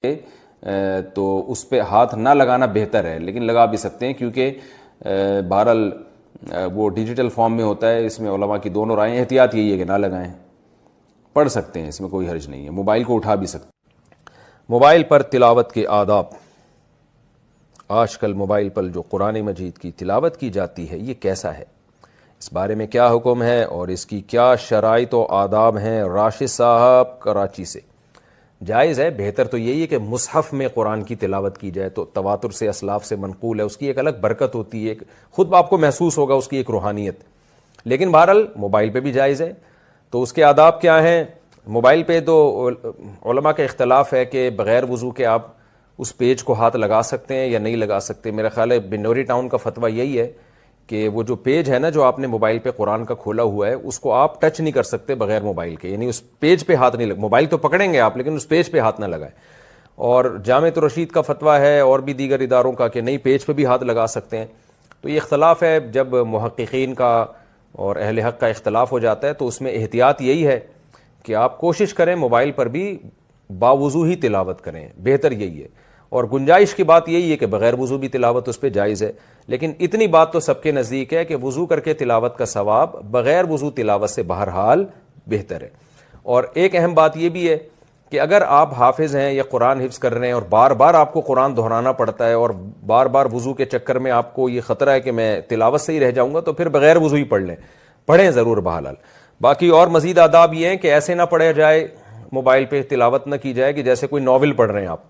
تو اس پہ ہاتھ نہ لگانا بہتر ہے، لیکن لگا بھی سکتے ہیں کیونکہ بہرحال وہ ڈیجیٹل فارم میں ہوتا ہے. اس میں علماء کی دونوں رائے، احتیاط یہی ہے کہ نہ لگائیں. پڑھ سکتے ہیں، اس میں کوئی حرج نہیں ہے، موبائل کو اٹھا بھی سکتے ہیں. موبائل پر تلاوت کے آداب. آج کل موبائل پر جو قرآن مجید کی تلاوت کی جاتی ہے یہ کیسا ہے، اس بارے میں کیا حکم ہے اور اس کی کیا شرائط و آداب ہیں؟ راشد صاحب کراچی سے. جائز ہے، بہتر تو یہی ہے کہ مصحف میں قرآن کی تلاوت کی جائے، تو تواتر سے اسلاف سے منقول ہے، اس کی ایک الگ برکت ہوتی ہے، خود آپ کو محسوس ہوگا اس کی ایک روحانیت. لیکن بہرحال موبائل پہ بھی جائز ہے. تو اس کے آداب کیا ہیں؟ موبائل پہ تو علماء کا اختلاف ہے کہ بغیر وضو کے آپ اس پیج کو ہاتھ لگا سکتے ہیں یا نہیں لگا سکتے. میرا خیال ہے بنوری ٹاؤن کا فتویٰ یہی ہے کہ وہ جو پیج ہے نا جو آپ نے موبائل پہ قرآن کا کھولا ہوا ہے، اس کو آپ ٹچ نہیں کر سکتے بغیر موبائل کے، یعنی اس پیج پہ ہاتھ نہیں موبائل تو پکڑیں گے آپ لیکن اس پیج پہ ہاتھ نہ لگائیں. اور جامعۃ الرشید کا فتویٰ ہے اور بھی دیگر اداروں کا کہ نہیں، پیج پہ بھی ہاتھ لگا سکتے ہیں. تو یہ اختلاف ہے، جب محققین کا اور اہل حق کا اختلاف ہو جاتا ہے تو اس میں احتیاط یہی ہے کہ آپ کوشش کریں موبائل پر بھی باوضو ہی تلاوت کریں، بہتر یہی ہے. اور گنجائش کی بات یہی ہے کہ بغیر وضو بھی تلاوت اس پہ جائز ہے، لیکن اتنی بات تو سب کے نزدیک ہے کہ وضو کر کے تلاوت کا ثواب بغیر وضو تلاوت سے بہرحال بہتر ہے. اور ایک اہم بات یہ بھی ہے کہ اگر آپ حافظ ہیں یا قرآن حفظ کر رہے ہیں اور بار بار آپ کو قرآن دہرانا پڑتا ہے اور بار بار وضو کے چکر میں آپ کو یہ خطرہ ہے کہ میں تلاوت سے ہی رہ جاؤں گا، تو پھر بغیر وضو ہی پڑھ لیں، پڑھیں ضرور بہرحال. باقی اور مزید آداب یہ ہیں کہ ایسے نہ پڑھا جائے، موبائل پہ تلاوت نہ کی جائے کہ جیسے کوئی ناول پڑھ رہے ہیں آپ.